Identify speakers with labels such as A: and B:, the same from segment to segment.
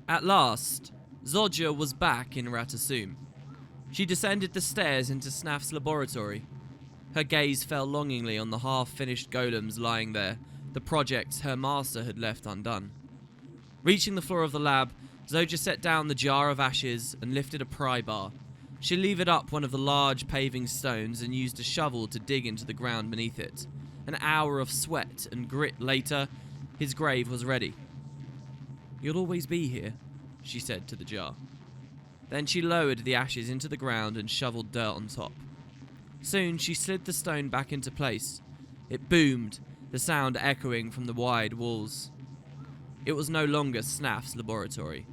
A: At last, Zodja was back in Ratasum. She descended the stairs into Snaf's laboratory. Her gaze fell longingly on the half-finished golems lying there, the projects her master had left undone. Reaching the floor of the lab, Zodja set down the jar of ashes and lifted a pry bar. She levered up one of the large paving stones and used a shovel to dig into the ground beneath it. An hour of sweat and grit later, his grave was ready. "You'll always be here," she said to the jar. Then she lowered the ashes into the ground and shoveled dirt on top. Soon she slid the stone back into place. It boomed, the sound echoing from the wide walls. It was no longer Snaf's laboratory.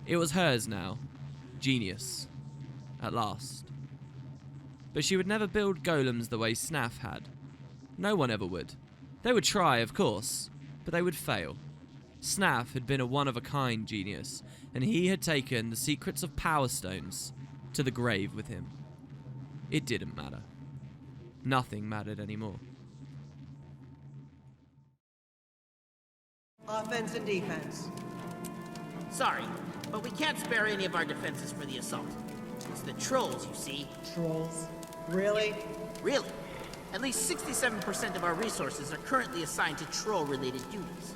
A: It was hers now. Genius. At last. But she would never build golems the way Snaf had. No one ever would. They would try, of course, but they would fail. Snaf had been a one-of-a-kind genius, and he had taken the secrets of Power Stones to the grave with him. It didn't matter. Nothing mattered anymore.
B: Offense and defense.
C: Sorry, but we can't spare any of our defenses for the assault. It's the trolls, you see.
B: Trolls? Really?
C: Really? At least 67% of our resources are currently assigned to troll-related duties.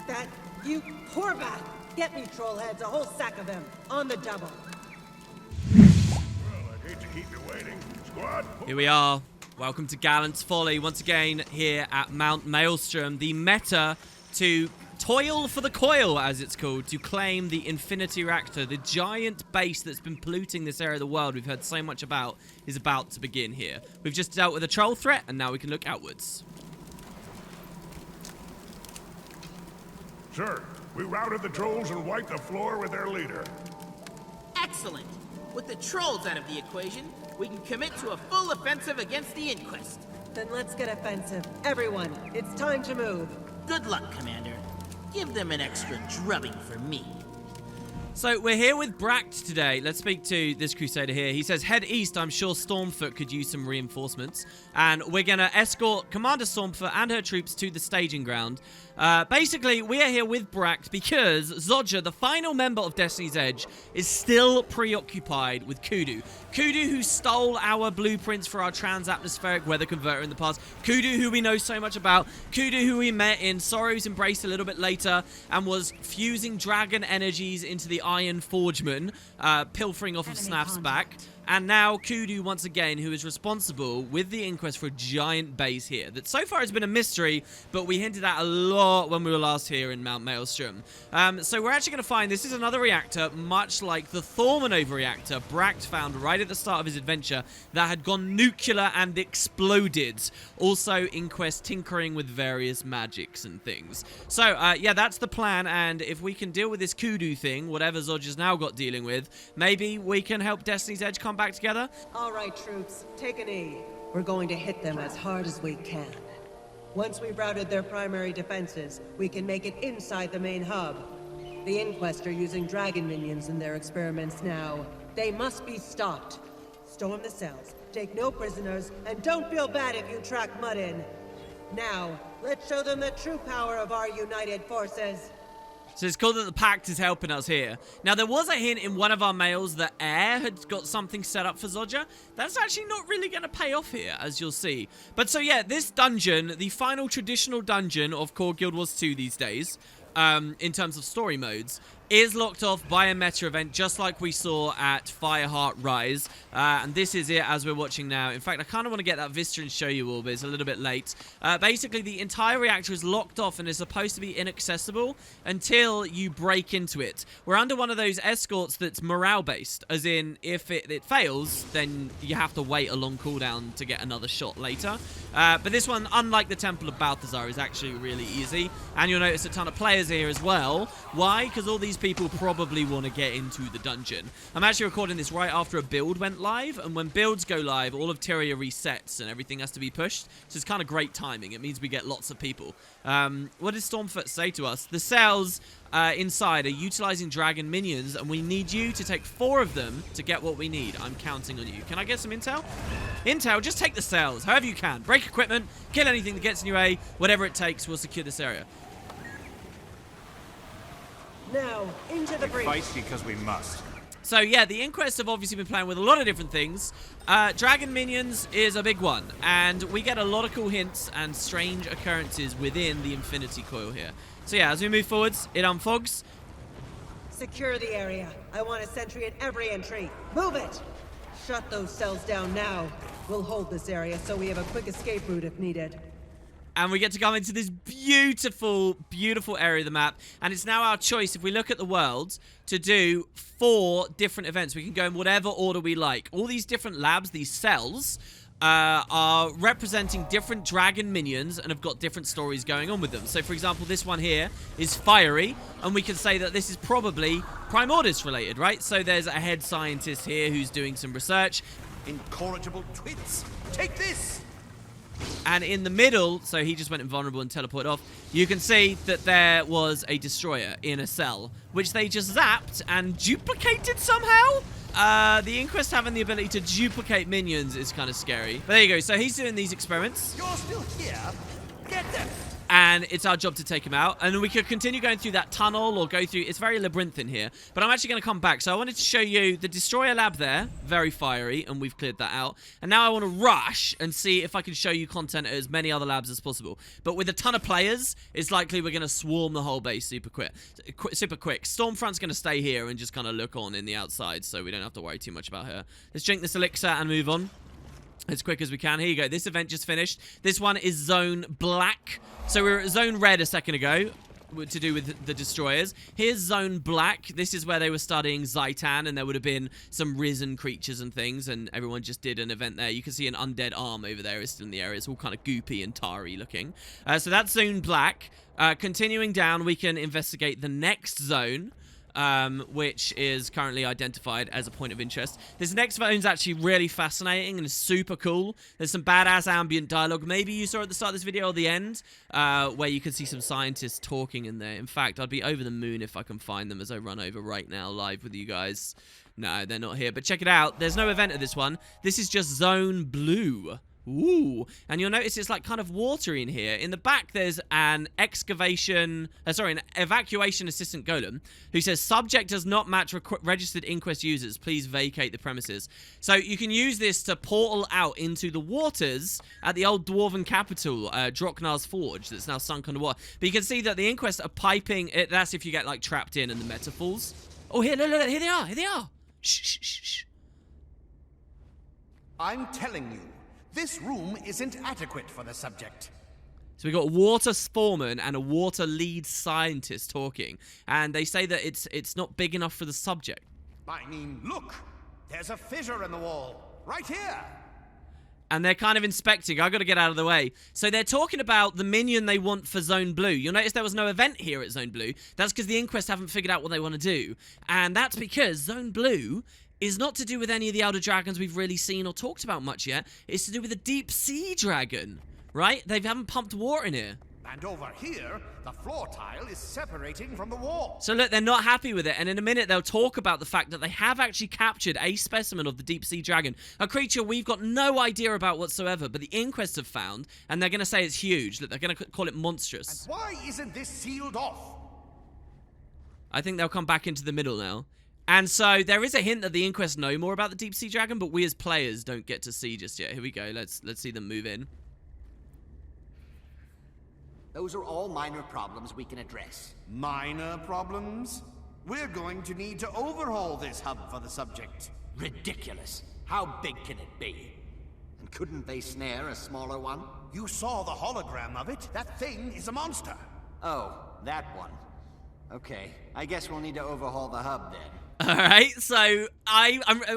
B: That, you poor bat! Get me troll heads, a whole sack of them, on the double.
D: Well, I'd hate to keep you waiting. Squad?
A: Here we are. Welcome to Gallant's Folly, once again here at Mount Maelstrom, the meta to toil for the Coil, as it's called, to claim the Infinity Reactor. The giant base that's been polluting this area of the world we've heard so much about is about to begin here. We've just dealt with a troll threat, and now we can look outwards.
D: Sir, we routed the trolls and wiped the floor with their leader.
C: Excellent! With the trolls out of the equation, we can commit to a full offensive against the Inquest.
B: Then let's get offensive. Everyone, it's time to move.
C: Good luck, Commander. Give them an extra drubbing for me.
A: So we're here with Bract today. Let's speak to this Crusader here. He says, head east. I'm sure Stormfoot could use some reinforcements. And we're going to escort Commander Stormfoot and her troops to the staging ground. Basically, we are here with Bract because Zodja, the final member of Destiny's Edge, is still preoccupied with Kudu. Kudu, who stole our blueprints for our trans-atmospheric weather converter in the past. Kudu, who we know so much about. Kudu, who we met in Sorrow's Embrace a little bit later and was fusing dragon energies into the Iron Forgeman, pilfering off of Snaf's back. And now Kudu, once again, who is responsible with the Inquest for a giant base here. That so far has been a mystery, but we hinted at a lot when we were last here in Mount Maelstrom. So we're actually going to find this is another reactor, much like the Thormanova reactor Bract found right at the start of his adventure, that had gone nuclear and exploded. Also, Inquest tinkering with various magics and things. So, yeah, that's the plan, and if we can deal with this Kudu thing, whatever Zodja's now got dealing with, maybe we can help Destiny's Edge come back together.
B: All right, troops, take a knee. We're going to hit them as hard as we can. Once we've routed their primary defenses, we can make it inside the main hub. The Inquest are using dragon minions in their experiments now. They must be stopped. Storm the cells, take no prisoners, and don't feel bad if you track Mud in. Now, let's show them the true power of our united forces.
A: So it's cool that the Pact is helping us here. Now, there was a hint in one of our mails that Air had got something set up for Zodja. That's actually not really going to pay off here, as you'll see. But so, yeah, this dungeon, the final traditional dungeon of Core Guild Wars 2 these days, in terms of story modes, is locked off by a meta event, just like we saw at Fireheart Rise. And this is it as we're watching now. In fact, I kind of want to get that vista and show you all, but it's a little bit late. Basically, the entire reactor is locked off and is supposed to be inaccessible until you break into it. We're under one of those escorts that's morale-based, as in, if it fails, then you have to wait a long cooldown to get another shot later. But this one, unlike the Temple of Balthazar, is actually really easy. And you'll notice a ton of players here as well. Why? Because all these people probably want to get into the dungeon. I'm actually recording this right after a build went live, and when builds go live, all of Tyria resets and everything has to be pushed. So it's kind of great timing. It means we get lots of people. What did Stormfoot say to us? The cells inside are utilizing dragon minions, and we need you to take 4 of them to get what we need. I'm counting on you. Can I get some intel? Intel, just take the cells, however you can. Break equipment, kill anything that gets in your way, whatever it takes, we'll secure this area.
B: Now, into the breach.
D: Fight because we must.
A: So yeah, the Inquest have obviously been playing with a lot of different things. Dragon minions is a big one, and we get a lot of cool hints and strange occurrences within the Infinity Coil here. So yeah, as we move forwards, it unfogs.
B: Secure the area. I want a sentry at every entry. Move it! Shut those cells down now. We'll hold this area so we have a quick escape route if needed.
A: And we get to come into this beautiful, beautiful area of the map. And it's now our choice, if we look at the world, to do 4 different events. We can go in whatever order we like. All these different labs, these cells, are representing different dragon minions and have got different stories going on with them. So, for example, this one here is fiery, and we can say that this is probably Primordis related, right? So there's a head scientist here who's doing some research.
D: Incorrigible twits! Take this!
A: And in the middle, so he just went invulnerable and teleported off, you can see that there was a destroyer in a cell, which they just zapped and duplicated somehow. The Inquest having the ability to duplicate minions is kind of scary. But there you go. So he's doing these experiments.
D: You're still here? Get them!
A: And it's our job to take him out. And we could continue going through that tunnel or go through... It's very labyrinthine here. But I'm actually going to come back. So I wanted to show you the Destroyer lab there. Very fiery. And we've cleared that out. And now I want to rush and see if I can show you content at as many other labs as possible. But with a ton of players, it's likely we're going to swarm the whole base super quick. Stormfront's going to stay here and just kind of look on in the outside. So we don't have to worry too much about her. Let's drink this elixir and move on as quick as we can. Here you go. This event just finished. This one is Zone Black. So we were at Zone Red a second ago to do with the destroyers. Here's Zone Black. This is where they were studying Zaitan, and there would have been some risen creatures and things, and everyone just did an event there. You can see an undead arm over there is still in the area. It's all kind of goopy and tarry looking. So that's Zone Black. Continuing down, we can investigate the next zone, which is currently identified as a point of interest. This next zone is actually really fascinating and is super cool. There's some badass ambient dialogue. Maybe you saw at the start of this video or the end, where you can see some scientists talking in there. In fact, I'd be over the moon if I can find them as I run over right now live with you guys. No, they're not here, but check it out. There's no event at this one. This is just Zone Blue. Ooh, and you'll notice it's like kind of watery in here. In the back, there's an evacuation assistant golem who says, subject does not match registered Inquest users. Please vacate the premises. So you can use this to portal out into the waters at the old dwarven capital, Droknar's Forge, that's now sunk underwater. But you can see that the Inquest are piping it. That's if you get like trapped in and the meta falls. Oh, here, look, here they are. Here they are. Shh, shh, shh, shh.
E: I'm telling you, this room isn't adequate for the subject.
A: So we got a water foreman and a water lead scientist talking, and they say that it's not big enough for the subject.
E: I mean, look, there's a fissure in the wall, right here.
A: And they're kind of inspecting. I got to get out of the way. So they're talking about the minion they want for Zone Blue. You'll notice there was no event here at Zone Blue. That's because the Inquest haven't figured out what they want to do, and that's because Zone Blue is not to do with any of the Elder Dragons we've really seen or talked about much yet. It's to do with the Deep Sea Dragon, right? They haven't pumped water in here.
E: And over here, the floor tile is separating from the wall.
A: So look, they're not happy with it, and in a minute they'll talk about the fact that they have actually captured a specimen of the Deep Sea Dragon, a creature we've got no idea about whatsoever, but the Inquest have found, and they're going to say it's huge. Look, they're going to call it monstrous.
E: And why isn't this sealed off?
A: I think they'll come back into the middle now. And so there is a hint that the Inquest know more about the Deep Sea Dragon, but we as players don't get to see just yet. Here we go. Let's see them move in.
F: Those are all minor problems we can address.
E: Minor problems? We're going to need to overhaul this hub for the subject.
F: Ridiculous. How big can it be? And couldn't they snare a smaller one?
E: You saw the hologram of it. That thing is a monster.
F: Oh, that one. Okay, I guess we'll need to overhaul the hub then.
A: Alright, so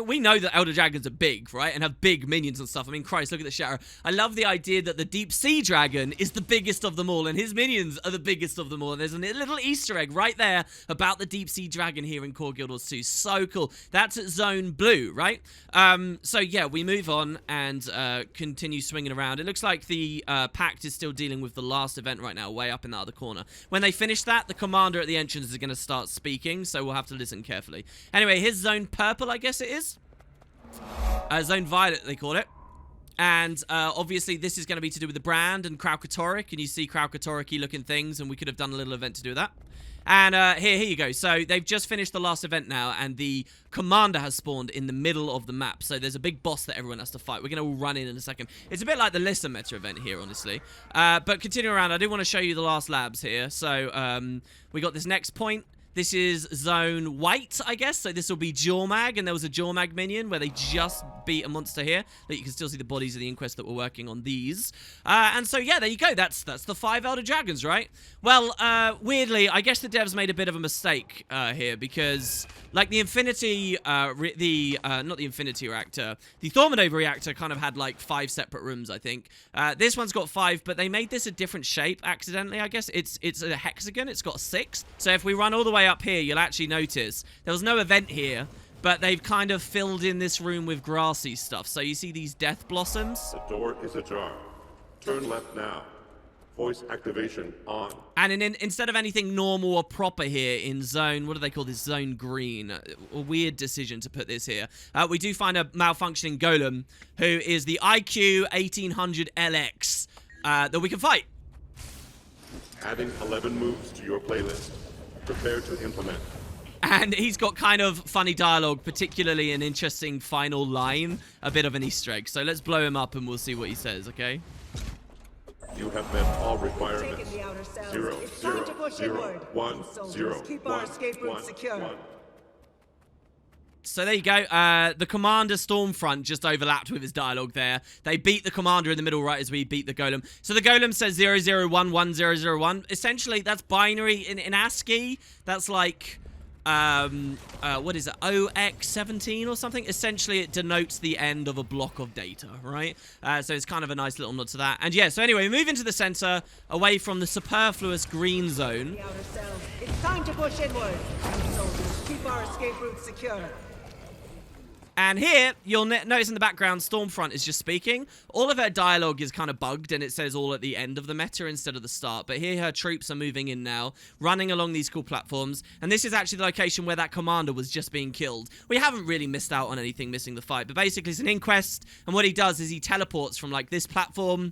A: we know that Elder Dragons are big, right? And have big minions and stuff. I mean, Christ, look at the shatter. I love the idea that the Deep Sea Dragon is the biggest of them all, and his minions are the biggest of them all. And there's a little Easter egg right there about the Deep Sea Dragon here in Core Guild Wars 2. So cool. That's at Zone Blue, right? So yeah, we move on and continue swinging around. It looks like the Pact is still dealing with the last event right now, way up in the other corner. When they finish that, the commander at the entrance is going to start speaking, so we'll have to listen carefully. Anyway, here's Zone Purple, I guess it is. Zone Violet, they call it. And obviously, this is going to be to do with the brand and Kraukatoric. And you see Kraukatoric-y looking things, and we could have done a little event to do that. And here you go. So they've just finished the last event now, and the commander has spawned in the middle of the map. So there's a big boss that everyone has to fight. We're going to all run in a second. It's a bit like the Lissa meta event here, honestly. But continuing around, I do want to show you the last labs here. So we got this next point. This is zone white, I guess. So this will be Jormag, and there was a Jormag minion where they just beat a monster here. That you can still see the bodies of the Inquest that were working on these. And so, yeah, there you go. That's the 5 Elder Dragons, right? Well, weirdly, I guess the devs made a bit of a mistake here because, like, the Infinity, not the Infinity Reactor, the Thormanova Reactor kind of had, like, 5 separate rooms, I think. This one's got 5, but they made this a different shape accidentally, I guess. It's a hexagon. It's got a 6. So if we run all the way up here, you'll actually notice there was no event here, but they've kind of filled in this room with grassy stuff. So you see these death blossoms.
D: The door is ajar. Turn left now. Voice activation on.
A: And instead of anything normal or proper here in zone, what do they call this? Zone green. A weird decision to put this here. We do find a malfunctioning golem who is the IQ 1800 LX that we can fight.
D: Adding 11 moves to your playlist. Prepare to implement.
A: And he's got kind of funny dialogue, particularly an interesting final line, a bit of an Easter egg. So let's blow him up and we'll see what he says, okay?
D: You have met all requirements.
B: Taking the outer cells.
D: 0,
B: It's time
D: 0,
B: to push
D: 0,
B: inward.
D: 1,
B: Soldiers,
D: 0,
B: keep our
D: 1,
B: escape route
D: 1,
B: secure.
D: 1.
A: So there you go. The Commander Stormfront just overlapped with his dialogue there. They beat the Commander in the middle right as we beat the Golem. So the Golem says 00111001. Essentially, that's binary in ASCII. That's like, what is it, OX17 or something? Essentially, it denotes the end of a block of data, right? So it's kind of a nice little nod to that. And yeah, so anyway, we move into the center, away from the superfluous green zone.
B: The outer cells. It's time to push inward. Soldiers, keep our escape route secure.
A: And here, you'll notice in the background, Stormfront is just speaking. All of her dialogue is kind of bugged, and it says all at the end of the meta instead of the start. But here, her troops are moving in now, running along these cool platforms. And this is actually the location where that commander was just being killed. We haven't really missed out on anything missing the fight. But basically, it's an Inquest, and what he does is he teleports from, like, this platform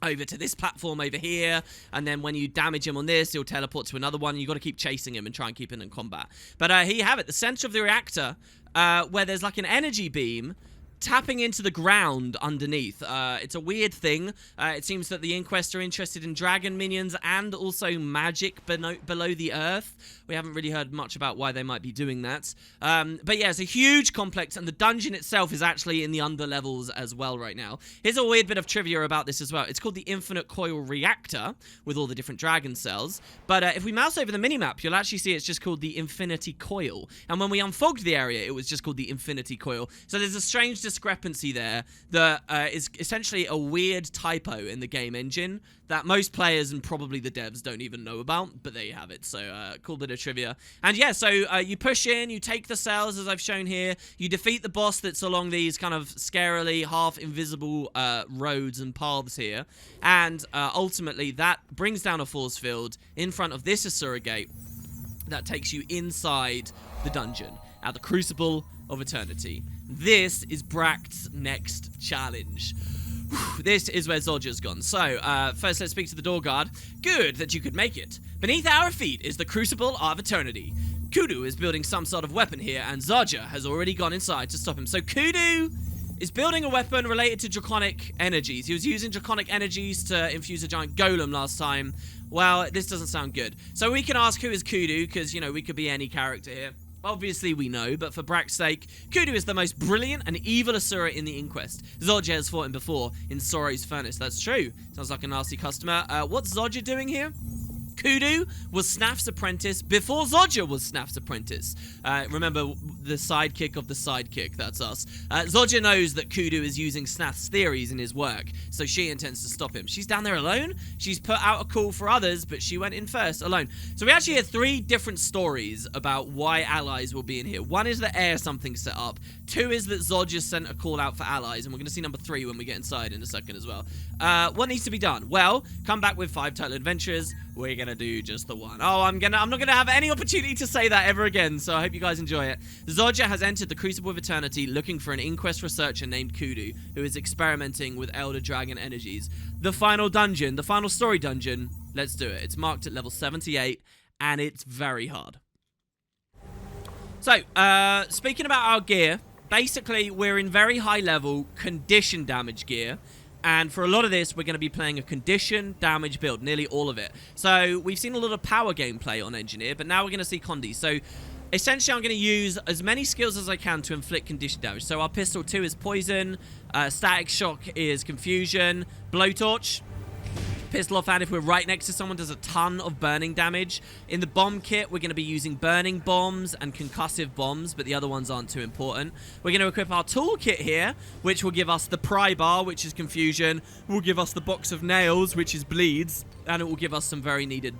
A: over to this platform over here, and then when you damage him on this, he'll teleport to another one. You've got to keep chasing him and try and keep him in combat. But here you have it, the center of the reactor, where there's like an energy beam tapping into the ground underneath. It's a weird thing. It seems that the Inquest are interested in dragon minions and also magic below the earth. We haven't really heard much about why they might be doing that. But yeah, it's a huge complex, and the dungeon itself is actually in the under levels as well right now. Here's a weird bit of trivia about this as well. It's called the Infinite Coil Reactor with all the different dragon cells. But if we mouse over the minimap, you'll actually see it's just called the Infinity Coil. And when we unfogged the area, it was just called the Infinity Coil. So there's a strange discrepancy there that is essentially a weird typo in the game engine that most players and probably the devs don't even know about, but there you have it. So cool bit of trivia. And yeah, so you push in, you take the cells as I've shown here, you defeat the boss that's along these kind of scarily half invisible roads and paths here, and ultimately that brings down a force field in front of this Asura gate that takes you inside the dungeon at the Crucible of Eternity. This is Brakt's next challenge. This is where Zodja's gone. So, first let's speak to the door guard. Good that you could make it. Beneath our feet is the Crucible of Eternity. Kudu is building some sort of weapon here, and Zodja has already gone inside to stop him. So Kudu is building a weapon related to draconic energies. He was using draconic energies to infuse a giant golem last time. Well, this doesn't sound good. So we can ask who is Kudu, because, you know, we could be any character here. Obviously we know, but for Brakt's sake, Kudu is the most brilliant and evil Asura in the Inquest. Zodja has fought him before in Sorrow's Furnace. That's true. Sounds like a nasty customer. What's Zodja doing here? Kudu was Snaf's apprentice before Zodja was Snaf's apprentice. Remember, the sidekick of the sidekick, that's us. Zodja knows that Kudu is using Snaf's theories in his work, so she intends to stop him. She's down there alone. She's put out a call for others, but she went in first, alone. So we actually hear 3 different stories about why allies will be in here. One is that Air something's set up. 2 is that Zodja sent a call out for allies, and we're going to see number 3 when we get inside in a second as well. What needs to be done? Well, come back with 5 title adventures. We're gonna do just the one. Oh, I'm not gonna have any opportunity to say that ever again, so I hope you guys enjoy it. Zodja has entered the Crucible of Eternity looking for an Inquest researcher named Kudu, who is experimenting with Elder Dragon energies. The final dungeon, the final story dungeon, let's do it. It's marked at level 78, and it's very hard. So, speaking about our gear, basically, we're in very high-level condition damage gear. And for a lot of this, we're going to be playing a condition damage build, nearly all of it. So, we've seen a lot of power gameplay on Engineer, but now we're going to see Condi. So, essentially, I'm going to use as many skills as I can to inflict condition damage. So, our Pistol 2 is Poison, Static Shock is Confusion, Blowtorch. Pistol offhand, if we're right next to someone, does a ton of burning damage. In the bomb kit, we're going to be using burning bombs and concussive bombs, but the other ones aren't too important. We're going to equip our toolkit here, which will give us the pry bar, which is confusion. Will give us the box of nails, which is bleeds, and it will give us some very needed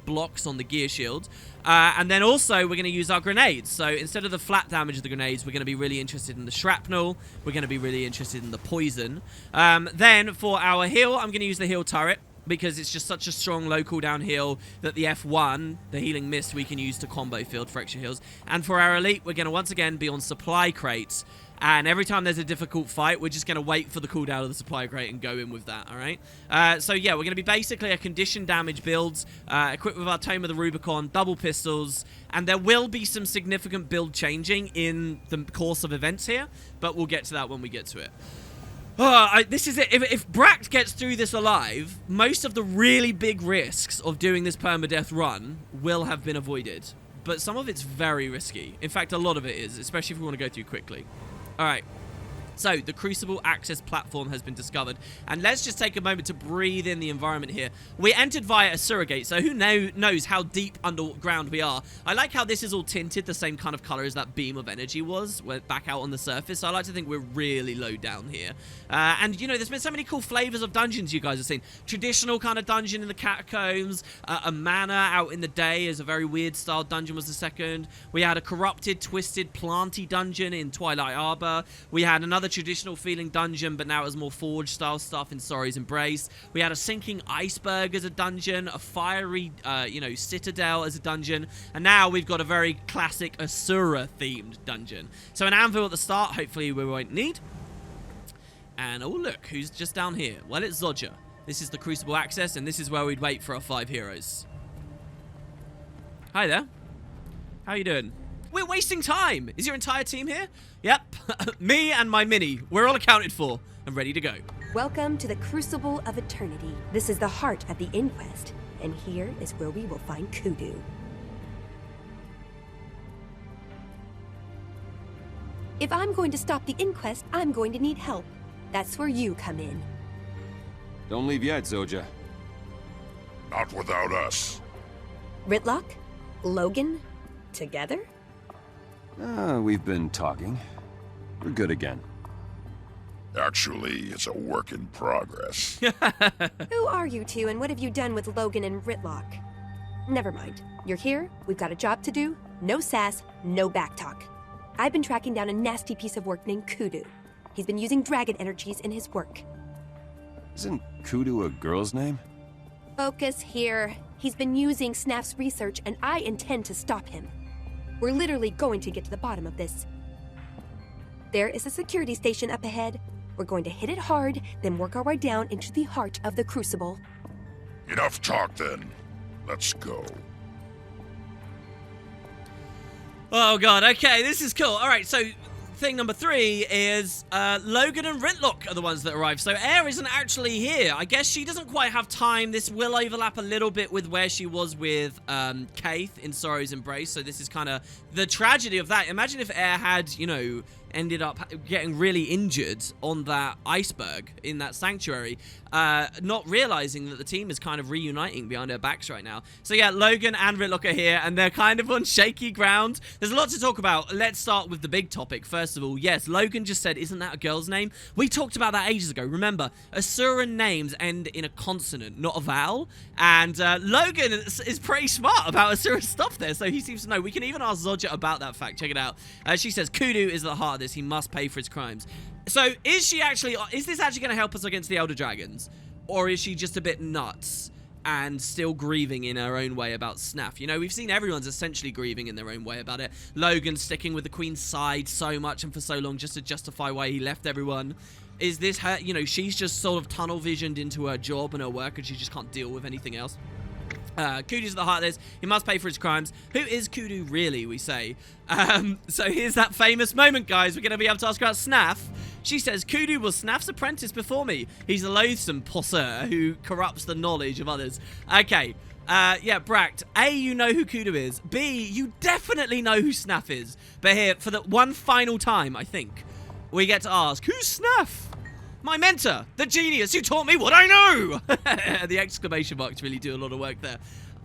A: blocks on the gear shield. And then also, we're going to use our grenades. So instead of the flat damage of the grenades, we're going to be really interested in the shrapnel. We're going to be really interested in the poison. Then for our heal, I'm going to use the heal turret, because it's just such a strong low cooldown heal that the F1, the healing mist, we can use to combo field for extra heals. And for our elite, we're going to once again be on supply crates. And every time there's a difficult fight, we're just going to wait for the cooldown of the supply crate and go in with that, all right? So yeah, we're going to be basically a condition damage builds, equipped with our Tome of the Rubicon, double pistols, and there will be some significant build changing in the course of events here, but we'll get to that when we get to it. This is it. If Bract gets through this alive, most of the really big risks of doing this permadeath run will have been avoided. But some of it's very risky. In fact, a lot of it is, especially if we want to go through quickly. All right. So, the Crucible access platform has been discovered. And let's just take a moment to breathe in the environment here. We entered via a surrogate, so who knows how deep underground we are. I like how this is all tinted the same kind of color as that beam of energy was back out on the surface. So I like to think we're really low down here. And, you know, there's been so many cool flavors of dungeons you guys have seen. Traditional kind of dungeon in the catacombs. A manor out in the day is a very weird style dungeon was the second. We had a corrupted, twisted, planty dungeon in Twilight Arbor. We had another traditional feeling dungeon, but now it was more forge style stuff in Sorry's Embrace. We had a sinking iceberg as a dungeon, a fiery, citadel as a dungeon, and now we've got a very classic Asura themed dungeon. So an anvil at the start, hopefully we won't need. And oh look, who's just down here? Well, it's Zodja. This is the Crucible access, and this is where we'd wait for our 5 heroes. Hi there. How you doing? We're wasting time. Is your entire team here? Yep. Me and my mini. We're all accounted for and ready to go.
G: Welcome to the Crucible of Eternity. This is the heart of the Inquest, and here is where we will find Kudu. If I'm going to stop the Inquest, I'm going to need help. That's where you come in.
H: Don't leave yet, Zodja.
I: Not without us.
G: Ritlock? Logan? Together?
H: We've been talking. We're good again.
I: Actually, it's a work in progress.
G: Who are you two, and what have you done with Logan and Ritlock? Never mind. You're here, we've got a job to do, no sass, no backtalk. I've been tracking down a nasty piece of work named Kudu. He's been using dragon energies in his work.
H: Isn't Kudu a girl's name?
G: Focus here. He's been using Snaf's research, and I intend to stop him. We're literally going to get to the bottom of this. There is a security station up ahead. We're going to hit it hard, then work our way down into the heart of the Crucible.
I: Enough talk, then. Let's go.
A: Oh, God. Okay, this is cool. All right, so thing number 3 is Logan and Ritlock are the ones that arrived. So Air isn't actually here. I guess she doesn't quite have time. This will overlap a little bit with where she was with Kaith in Sorrow's Embrace. So this is kind of the tragedy of that. Imagine if Air had, ended up getting really injured on that iceberg in that sanctuary, not realizing that the team is kind of reuniting behind her backs right now. So yeah, Logan and Ritlock are here, and they're kind of on shaky ground. There's a lot to talk about. Let's start with the big topic. First of all, yes, Logan just said, isn't that a girl's name? We talked about that ages ago. Remember, Asuran names end in a consonant, not a vowel, and Logan is pretty smart about Asura's stuff there, so he seems to know. We can even ask Zodja about that fact. Check it out. She says, Kudu is at the heart of this. He must pay for his crimes. So is this actually going to help us against the Elder Dragons? Or is she just a bit nuts and still grieving in her own way about Snaf? We've seen everyone's essentially grieving in their own way about it. Logan sticking with the Queen's side so much and for so long just to justify why he left everyone. Is this her, she's just sort of tunnel visioned into her job and her work and she just can't deal with anything else? Kudu's at the heart of this. He must pay for his crimes. Who is Kudu really, we say? So here's that famous moment, guys. We're going to be able to ask about Snaff. She says, Kudu was Snaff's apprentice before me. He's a loathsome poseur who corrupts the knowledge of others. Okay. Yeah, Bract. A, you know who Kudu is. B, you definitely know who Snaff is. But here, for the one final time, I think, we get to ask, who's Snaff? My mentor, the genius who taught me what I know! The exclamation marks really do a lot of work there.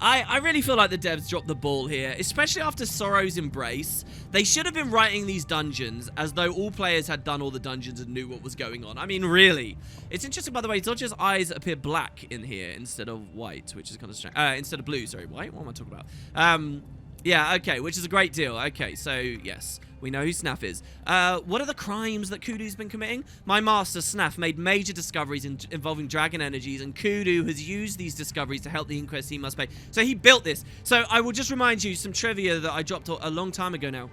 A: I really feel like the devs dropped the ball here, especially after Sorrow's Embrace. They should have been writing these dungeons as though all players had done all the dungeons and knew what was going on. I mean, really. It's interesting, by the way, Zodja's eyes appear black in here instead of white, which is kind of strange. Instead of blue, sorry, white? What am I talking about? Yeah, okay, which is a great deal. Okay, so, yes. We know who Snaff is. What are the crimes that Kudu's been committing? My master, Snaff, made major discoveries involving dragon energies, and Kudu has used these discoveries to help the Inquest he must pay. So he built this. So I will just remind you some trivia that I dropped a long time ago now.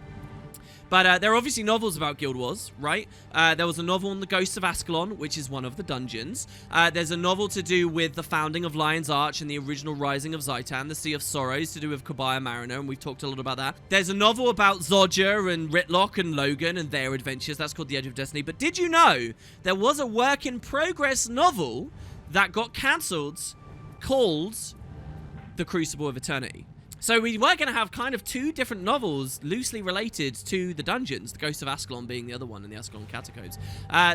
A: But there are obviously novels about Guild Wars, right? There was a novel on the Ghosts of Ascalon, which is one of the dungeons. There's a novel to do with the founding of Lion's Arch and the original rising of Zaitan, the Sea of Sorrows, to do with Kabaya Mariner, and we've talked a lot about that. There's a novel about Zodja and Ritlock and Logan and their adventures. That's called The Edge of Destiny. But did you know there was a work-in-progress novel that got cancelled called The Crucible of Eternity? So we were going to have kind of two different novels loosely related to the dungeons, the Ghost of Ascalon being the other one in the Ascalon Catacombs.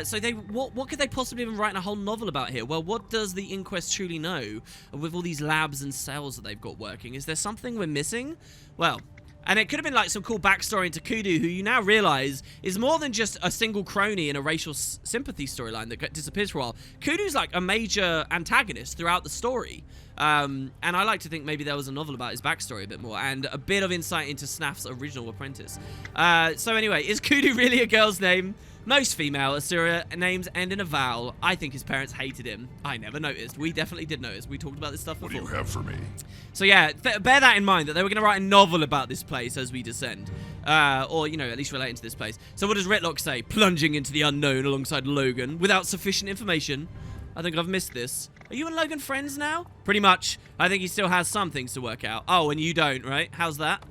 A: So what could they possibly have been writing a whole novel about here? Well, what does the Inquest truly know with all these labs and cells that they've got working? Is there something we're missing? Well, and it could have been like some cool backstory into Kudu, who you now realize is more than just a single crony in a racial sympathy storyline that disappears for a while. Kudu's like a major antagonist throughout the story. And I like to think maybe there was a novel about his backstory a bit more, and a bit of insight into Snaff's original apprentice. So anyway, is Kudu really a girl's name? Most female Assyria names end in a vowel. I think his parents hated him. I never noticed. We definitely did notice. We talked about this stuff before.
I: What do you have for me?
A: So yeah, bear that in mind, that they were going to write a novel about this place as we descend. Or, you know, at least relating to this place. So what does Ritlock say? Plunging into the unknown alongside Logan without sufficient information. I think I've missed this. Are you and Logan friends now? Pretty much. I think he still has some things to work out. Oh, and you don't, right? How's that?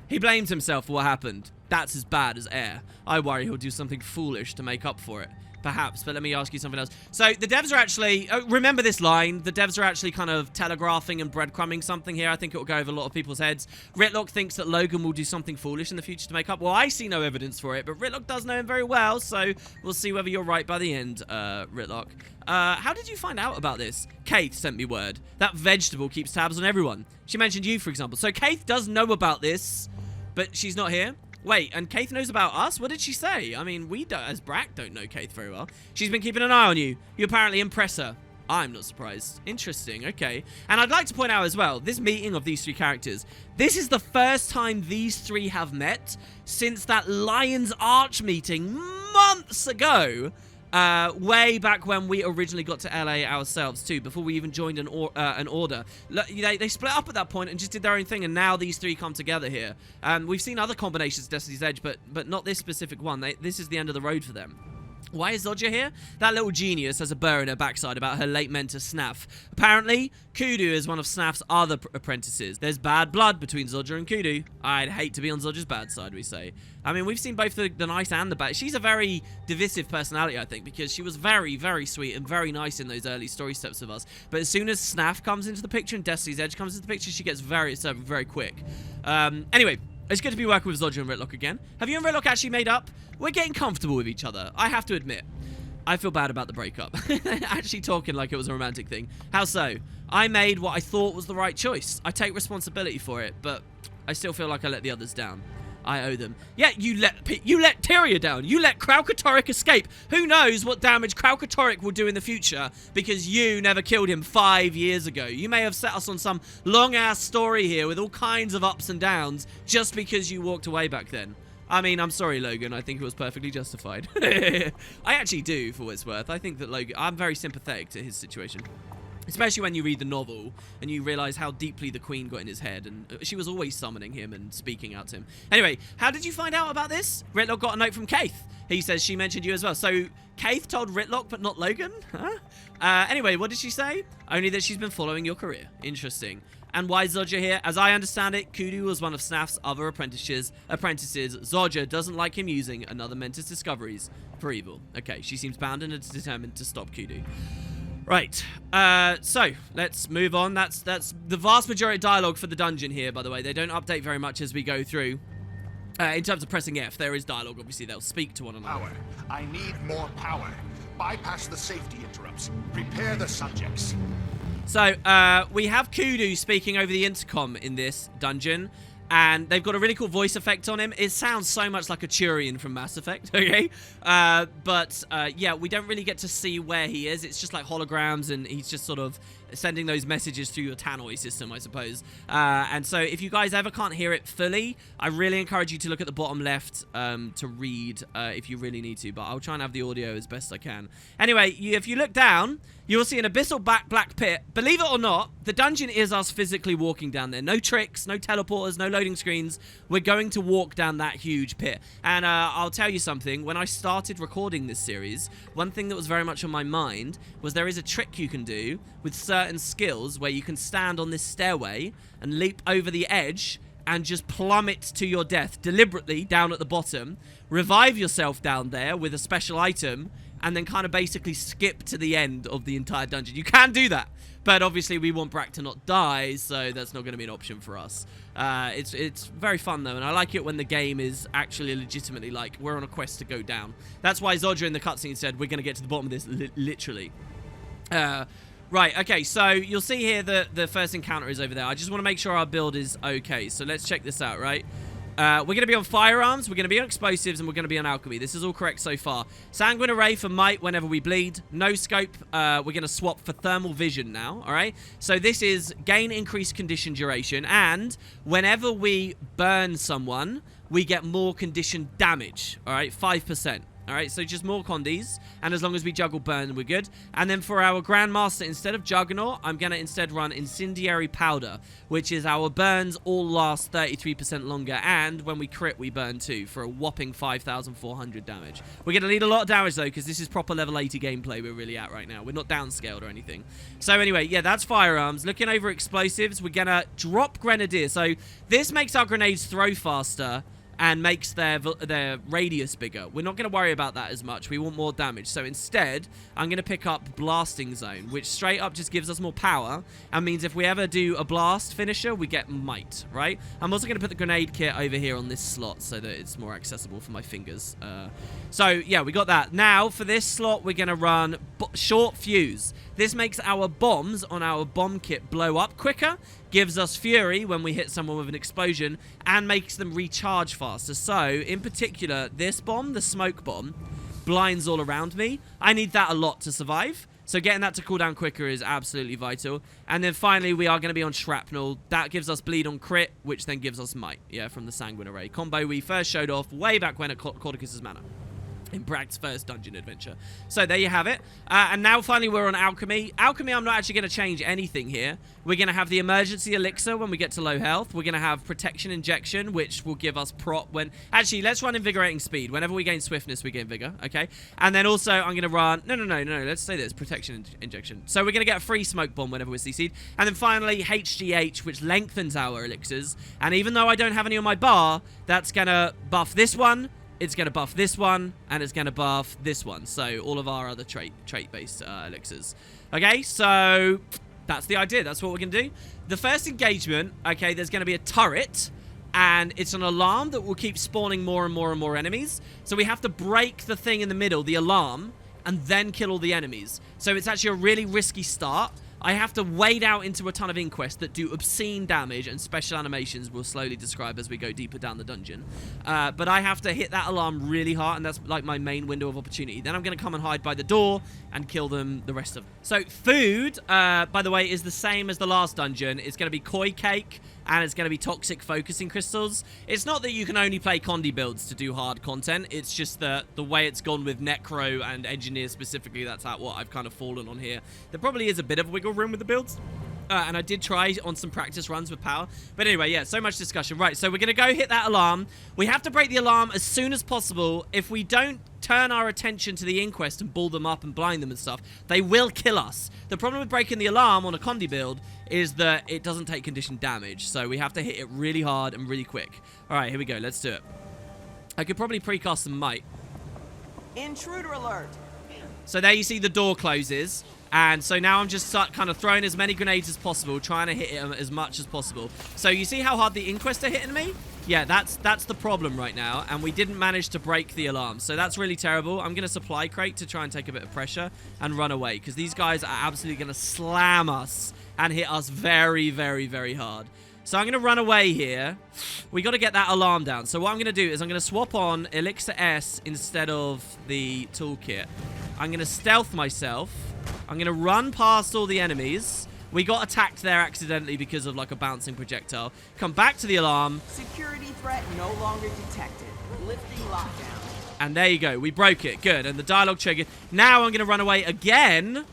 A: He blames himself for what happened. That's as bad as air. I worry he'll do something foolish to make up for it. Perhaps, but let me ask you something else. So the devs are actually, remember this line, the devs are actually kind of telegraphing and breadcrumbing something here. I think it will go over a lot of people's heads. Ritlock thinks that Logan will do something foolish in the future to make up. Well, I see no evidence for it, but Ritlock does know him very well, so we'll see whether you're right by the end, Ritlock. How did you find out about this? Kate sent me word. That vegetable keeps tabs on everyone. She mentioned you, for example. So Kate does know about this, but she's not here. Wait, and Kaith knows about us? What did she say? I mean, we don't, as Brack don't know Kaith very well. She's been keeping an eye on you. You apparently impress her. I'm not surprised. Interesting, okay. And I'd like to point out as well, this meeting of these three characters, this is the first time these three have met since that Lion's Arch meeting months ago. Way back when we originally got to LA ourselves too, before we even joined an order. They split up at that point and just did their own thing, and now these three come together here. We've seen other combinations of Destiny's Edge, but not this specific one. This is the end of the road for them. Why is Zodja here? That little genius has a burr in her backside about her late mentor Snaff. Apparently, Kudu is one of Snaff's other apprentices. There's bad blood between Zodja and Kudu. I'd hate to be on Zodja's bad side, we say. I mean, we've seen both the nice and the bad. She's a very divisive personality, I think, because she was very, very sweet and very nice in those early story steps of us. But as soon as Snaff comes into the picture and Destiny's Edge comes into the picture, she gets very quick. Anyway, it's good to be working with Zodja and Ritlock again. Have you and Ritlock actually made up? We're getting comfortable with each other, I have to admit. I feel bad about the breakup. Actually talking like it was a romantic thing. How so? I made what I thought was the right choice. I take responsibility for it, but I still feel like I let the others down. I owe them. Yeah, you let Tyria down. You let Kraukatoric escape. Who knows what damage Kraukatoric will do in the future because you never killed him 5 years ago. You may have set us on some long-ass story here with all kinds of ups and downs just because you walked away back then. I mean, I'm sorry, Logan. I think it was perfectly justified. I actually do, for what it's worth. I think that Logan... I'm very sympathetic to his situation. Especially when you read the novel and you realise how deeply the Queen got in his head, and she was always summoning him and speaking out to him. Anyway, how did you find out about this? Ritlock got a note from Kaith. He says she mentioned you as well. So Kaith told Ritlock but not Logan? Huh? Anyway, what did she say? Only that she's been following your career. Interesting. And why is Zodja here? As I understand it, Kudu was one of Snaf's other apprentices. Zodja doesn't like him using another Mentor's discoveries for evil. Okay, she seems bound and determined to stop Kudu. Right, so let's move on. That's the vast majority of dialogue for the dungeon here, by the way. They don't update very much as we go through. In terms of pressing F, there is dialogue. Obviously, they'll speak to one another.
I: Power. I need more power. Bypass the safety interrupts. Prepare the subjects.
A: So, we have Kudu speaking over the intercom in this dungeon, and they've got a really cool voice effect on him. It sounds so much like a Turian from Mass Effect, okay? Yeah, we don't really get to see where he is. It's just like holograms, and he's just sort of sending those messages through your tannoy system, I suppose. And so if you guys ever can't hear it fully, I really encourage you to look at the bottom left to read if you really need to, but I'll try and have the audio as best I can. Anyway, if you look down, you'll see an abyssal black pit. Believe it or not, the dungeon is us physically walking down there. No tricks, no teleporters, no loading screens. We're going to walk down that huge pit. And I'll tell you something. When I started recording this series, one thing that was very much on my mind was there is a trick you can do with certain skills where you can stand on this stairway and leap over the edge and just plummet to your death deliberately down at the bottom, revive yourself down there with a special item, and then kind of basically skip to the end of the entire dungeon. You can do that, but obviously we want Brack to not die, so that's not going to be an option for us. It's very fun, though, and I like it when the game is actually legitimately like, we're on a quest to go down. That's why Zodja in the cutscene said, we're going to get to the bottom of this, literally. Right, okay, so you'll see here that the first encounter is over there. I just want to make sure our build is okay, so let's check this out, right? We're going to be on firearms, we're going to be on explosives, and we're going to be on alchemy. This is all correct so far. Sanguine array for might whenever we bleed. No scope, we're going to swap for thermal vision now, all right? So this is gain increased condition duration, and whenever we burn someone, we get more condition damage, all right? 5%. All right, so just more condies, and as long as we juggle burn, we're good. And then for our Grandmaster, instead of Juggernaut, I'm going to instead run Incendiary Powder, which is our burns all last 33% longer, and when we crit, we burn too, for a whopping 5,400 damage. We're going to need a lot of damage, though, because this is proper level 80 gameplay we're really at right now. We're not downscaled or anything. So anyway, yeah, that's firearms. Looking over explosives, we're going to drop Grenadier. So this makes our grenades throw faster, and makes their radius bigger. We're not going to worry about that as much. We want more damage. So instead, I'm going to pick up Blasting Zone, which straight up just gives us more power and means if we ever do a blast finisher, we get might, right? I'm also going to put the grenade kit over here on this slot so that it's more accessible for my fingers. So, yeah, we got that. Now, for this slot, we're going to run Short Fuse. This makes our bombs on our bomb kit blow up quicker, gives us fury when we hit someone with an explosion, and makes them recharge faster. So, in particular, this bomb, the smoke bomb, blinds all around me. I need that a lot to survive. So getting that to cool down quicker is absolutely vital. And then finally, we are going to be on Shrapnel. That gives us bleed on crit, which then gives us might, yeah, from the Sanguine Array. Combo we first showed off way back when at Cordicus's Manor, in Bragg's first dungeon adventure. So there you have it. And now finally we're on Alchemy. Alchemy, I'm not actually going to change anything here. We're going to have the Emergency Elixir when we get to low health. We're going to have Protection Injection, which will give us prop when... Actually, let's run Invigorating Speed. Whenever we gain Swiftness, we gain Vigor, okay? And then also, I'm going to run... No, let's say this. Protection Injection. So we're going to get a free Smoke Bomb whenever we're CC'd. And then finally, HGH, which lengthens our elixirs. And even though I don't have any on my bar, that's going to buff this one, it's going to buff this one, and it's going to buff this one. So all of our other trait-based elixirs. Okay, so that's the idea. That's what we're going to do. The first engagement, okay, there's going to be a turret, and it's an alarm that will keep spawning more and more and more enemies. So we have to break the thing in the middle, the alarm, and then kill all the enemies. So it's actually a really risky start. I have to wade out into a ton of Inquest that do obscene damage, and special animations we'll slowly describe as we go deeper down the dungeon. But I have to hit that alarm really hard, and that's like my main window of opportunity. Then I'm going to come and hide by the door and kill them the rest of them. So food, by the way, is the same as the last dungeon. It's going to be Koi Cake, and it's going to be Toxic Focusing Crystals. It's not that you can only play Condi builds to do hard content. It's just that the way it's gone with Necro and Engineer specifically, that's what I've kind of fallen on here. There probably is a bit of wiggle room with the builds. And I did try on some practice runs with power. But anyway, yeah, so much discussion. Right, so we're going to go hit that alarm. We have to break the alarm as soon as possible. If we don't turn our attention to the Inquest and ball them up and blind them and stuff, they will kill us. The problem with breaking the alarm on a Condi build is that it doesn't take condition damage. So we have to hit it really hard and really quick. All right, here we go. Let's do it. I could probably precast some might.
B: Intruder alert!
A: So there you see the door closes. And so now I'm just kind of throwing as many grenades as possible, trying to hit him as much as possible. So you see how hard the Inquest are hitting me? Yeah, that's the problem right now. And we didn't manage to break the alarm. So that's really terrible. I'm going to supply crate to try and take a bit of pressure and run away. Because these guys are absolutely going to slam us and hit us very, very, very hard. So I'm going to run away here. We got to get that alarm down. So what I'm going to do is I'm going to swap on Elixir S instead of the toolkit. I'm going to stealth myself. I'm going to run past all the enemies. We got attacked there accidentally because of like a bouncing projectile. Come back to the alarm.
B: Security threat no longer detected. Lifting lockdown.
A: And there you go. We broke it. Good. And the dialogue triggered. Now I'm going to run away again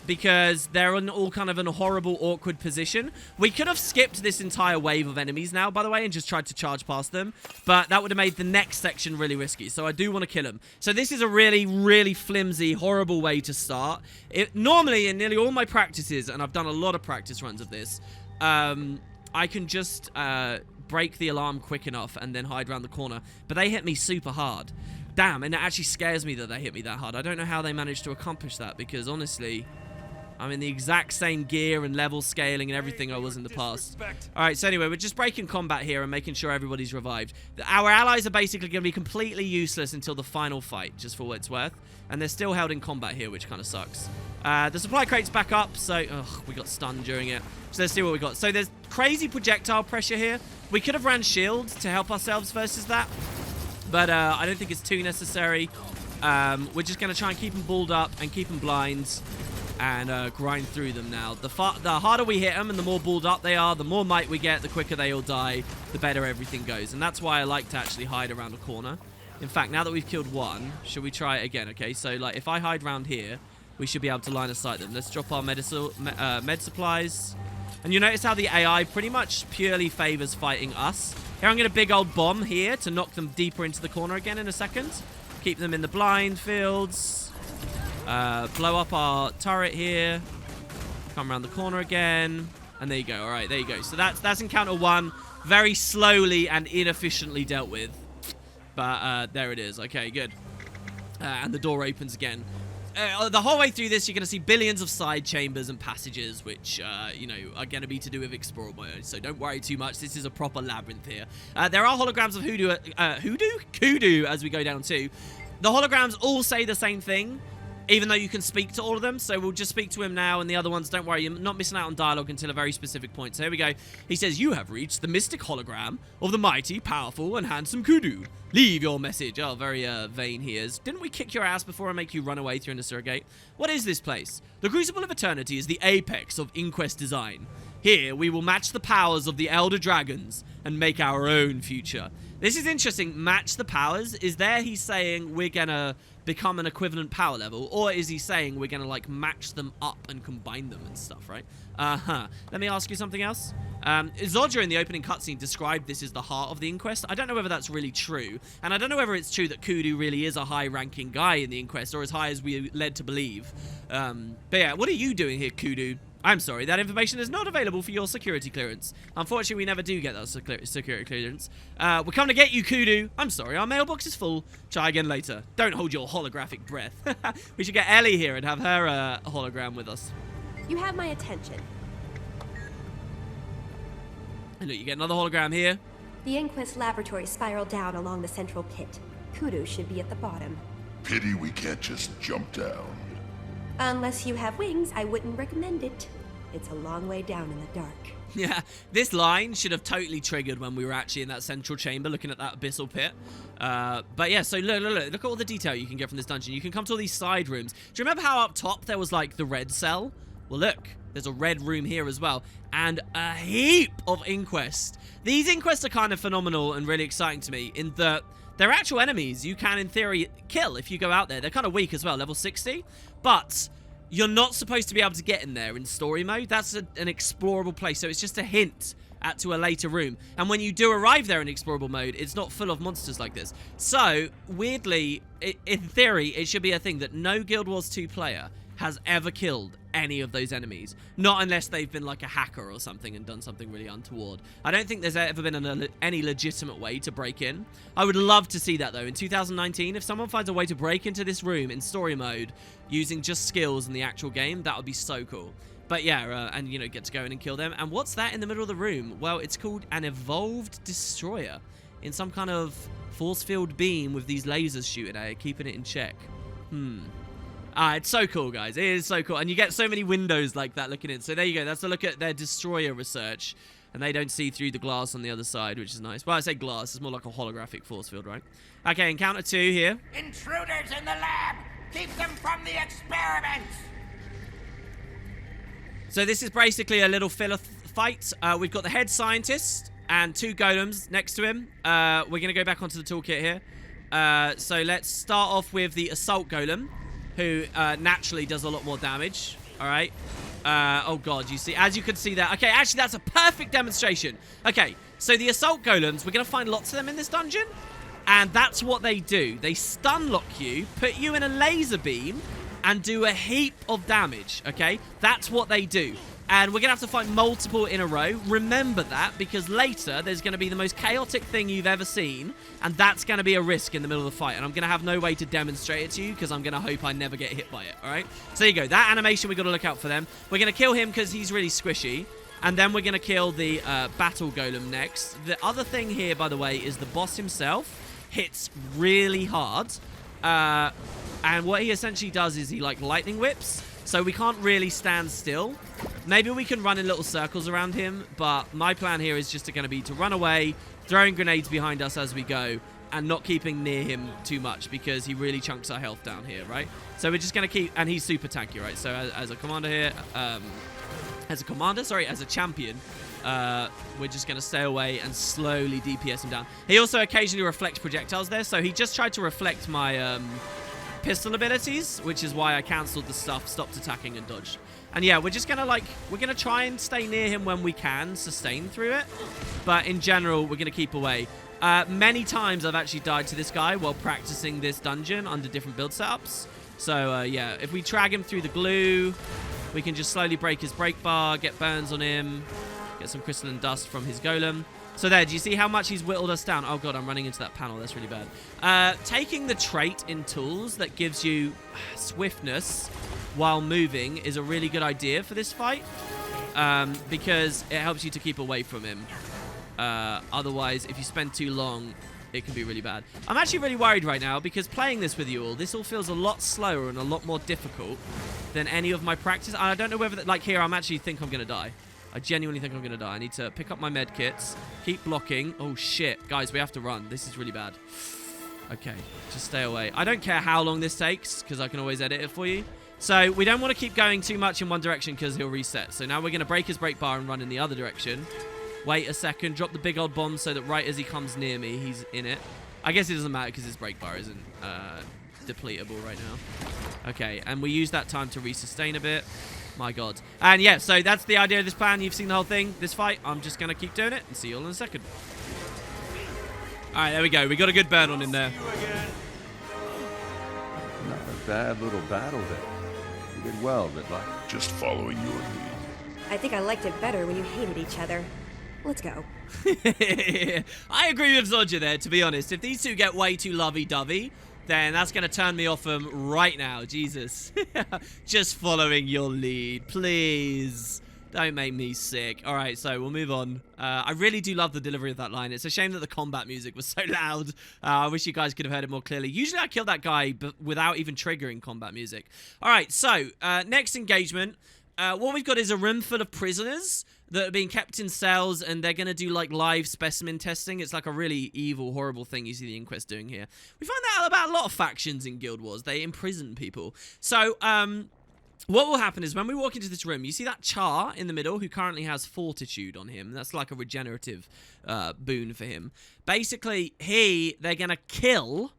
A: because they're in all kind of in a horrible, awkward position. We could have skipped this entire wave of enemies now, by the way, and just tried to charge past them. But that would have made the next section really risky. So I do want to kill them. So this is a really, really flimsy, horrible way to start. Normally, in nearly all my practices, and I've done a lot of practice runs of this, I can just break the alarm quick enough and then hide around the corner. But they hit me super hard. Damn, and it actually scares me that they hit me that hard. I don't know how they managed to accomplish that because, honestly, I'm in the exact same gear and level scaling and everything I was in the past. Alright, so anyway, we're just breaking combat here and making sure everybody's revived. Our allies are basically going to be completely useless until the final fight, just for what it's worth. And they're still held in combat here, which kind of sucks. The supply crate's back up, so... Ugh, we got stunned during it. So let's see what we got. So there's crazy projectile pressure here. We could have ran shields to help ourselves versus that. But I don't think it's too necessary. We're just going to try and keep them balled up and keep them blind. And grind through them now. The harder we hit them and the more balled up they are, the more might we get, the quicker they all die, the better everything goes. And that's why I like to actually hide around a corner. In fact, now that we've killed one, should we try it again? Okay, so like if I hide around here, we should be able to line of sight them. Let's drop our med supplies. And you notice how the AI pretty much purely favors fighting us. Here I'm going to big old bomb here to knock them deeper into the corner again in a second. Keep them in the blind fields. Blow up our turret here. Come around the corner again. And there you go. All right, there you go. So that's encounter one. Very slowly and inefficiently dealt with. But there it is. Okay, good. And the door opens again. The whole way through this, you're going to see billions of side chambers and passages, which, you know, are going to be to do with explorer mode. So don't worry too much. This is a proper labyrinth here. There are holograms of Kudu as we go down too. The holograms all say the same thing, even though you can speak to all of them. So we'll just speak to him now, and the other ones, don't worry, you're not missing out on dialogue until a very specific point. So here we go. He says, "You have reached the mystic hologram of the mighty, powerful, and handsome Kudu. Leave your message." Oh, very vain he is. "Didn't we kick your ass before I make you run away through the surrogate? What is this place? The Crucible of Eternity is the apex of Inquest design. Here, we will match the powers of the Elder Dragons and make our own future." This is interesting. Match the powers. Is there he's saying we're gonna become an equivalent power level, or is he saying we're gonna like match them up and combine them and stuff, right? Let me ask you something else. Zodja in the opening cutscene described this as the heart of the Inquest. I don't know whether that's really true, and I don't know whether it's true that Kudu really is a high-ranking guy in the Inquest, or as high as we led to believe. But yeah, what are you doing here, Kudu? I'm sorry, that information is not available for your security clearance. Unfortunately, we never do get that security clearance. We're coming to get you, Kudu. I'm sorry, our mailbox is full. Try again later. Don't hold your holographic breath. We should get Ellie here and have her hologram with us.
G: You have my attention.
A: And look, you get another hologram here.
G: The Inquest laboratory spiraled down along the central pit. Kudu should be at the bottom.
I: Pity we can't just jump down.
G: Unless you have wings, I wouldn't recommend it. It's a long way down in the dark.
A: Yeah, this line should have totally triggered when we were actually in that central chamber looking at that abyssal pit. But yeah, so look at all the detail you can get from this dungeon. You can come to all these side rooms. Do you remember how up top there was like the red cell? Well, look, there's a red room here as well. And a heap of Inquest. These Inquests are kind of phenomenal and really exciting to me in that they're actual enemies you can, in theory, kill if you go out there. They're kind of weak as well, level 60. But you're not supposed to be able to get in there in story mode. That's an explorable place, so it's just a hint to a later room. And when you do arrive there in explorable mode, it's not full of monsters like this. So, weirdly, in theory, it should be a thing that no Guild Wars 2 player has ever killed any of those enemies. Not unless they've been like a hacker or something and done something really untoward. I don't think there's ever been any legitimate way to break in. I would love to see that, though. In 2019, if someone finds a way to break into this room in story mode using just skills in the actual game, that would be so cool. But yeah, and, you know, get to go in and kill them. And what's that in the middle of the room? Well, it's called an evolved destroyer in some kind of force field beam with these lasers shooting at it, keeping it in check. It's so cool, guys. It is so cool. And you get so many windows like that looking in. So there you go. That's a look at their destroyer research. And they don't see through the glass on the other side, which is nice. Well, I say glass. It's more like a holographic force field, right? Okay, encounter 2 here.
C: Intruders in the lab! Keep them from the experiments!
A: So this is basically a little filler fight. We've got the head scientist and 2 golems next to him. We're going to go back onto the toolkit here. So let's start off with the assault golem, who naturally does a lot more damage. All right. Oh, God, you see, as you can see that. Okay, actually, that's a perfect demonstration. Okay, so the assault golems, we're going to find lots of them in this dungeon. And that's what they do. They stun lock you, put you in a laser beam, and do a heap of damage, okay? That's what they do. And we're going to have to fight multiple in a row. Remember that, because later there's going to be the most chaotic thing you've ever seen, and that's going to be a risk in the middle of the fight. And I'm going to have no way to demonstrate it to you, because I'm going to hope I never get hit by it, all right? So there you go. That animation, we've got to look out for them. We're going to kill him because he's really squishy. And then we're going to kill the battle golem next. The other thing here, by the way, is the boss himself hits really hard. And what he essentially does is he, like, lightning whips. So we can't really stand still. Maybe we can run in little circles around him. But my plan here is just going to be to run away, throwing grenades behind us as we go, and not keeping near him too much because he really chunks our health down here, right? So we're just going to keep... And he's super tanky, right? So as a commander here... as a champion, we're just going to stay away and slowly DPS him down. He also occasionally reflects projectiles there, so he just tried to reflect my pistol abilities, which is why I cancelled the stuff, stopped attacking, and dodged. And yeah, we're just going to, like, we're going to try and stay near him when we can, sustain through it. But in general, we're going to keep away. Many times I've actually died to this guy while practicing this dungeon under different build setups. So, yeah, if we drag him through the glue... We can just slowly break his break bar, get burns on him, get some crystalline dust from his golem. So there, do you see how much he's whittled us down? Oh, God, I'm running into that panel. That's really bad. Taking the trait in tools that gives you swiftness while moving is a really good idea for this fight because it helps you to keep away from him. Otherwise, if you spend too long... it can be really bad. I'm actually really worried right now because playing this with you all, this all feels a lot slower and a lot more difficult than any of my practice. And I don't know whether, like here, I'm actually think I'm going to die. I genuinely think I'm going to die. I need to pick up my med kits, keep blocking. Oh, shit. Guys, we have to run. This is really bad. Okay, just stay away. I don't care how long this takes because I can always edit it for you. So we don't want to keep going too much in one direction because he'll reset. So now we're going to break his break bar and run in the other direction. Wait a second, drop the big old bomb so that right as he comes near me, he's in it. I guess it doesn't matter because his break bar isn't depletable right now. Okay, and we use that time to resustain a bit. My God. And yeah, so that's the idea of this plan. You've seen the whole thing, this fight. I'm just going to keep doing it and see you all in a second. All right, there we go. We got a good burn on him there.
H: Not a bad little battle there. You did well, Ridlock.
D: Just following your lead.
G: I think I liked it better when you hated each other. Let's go.
A: I agree with Zodja there, to be honest. If these two get way too lovey-dovey, then that's going to turn me off them right now. Jesus. Just following your lead, please. Don't make me sick. All right, so we'll move on. I really do love the delivery of that line. It's a shame that the combat music was so loud. I wish you guys could have heard it more clearly. Usually I kill that guy but without even triggering combat music. All right, so next engagement. What we've got is a room full of prisoners that are being kept in cells, and they're going to do, like, live specimen testing. It's like a really evil, horrible thing you see the Inquest doing here. We find that out about a lot of factions in Guild Wars. They imprison people. So, what will happen is when we walk into this room, you see that Char in the middle who currently has Fortitude on him. That's like a regenerative boon for him. Basically, they're going to kill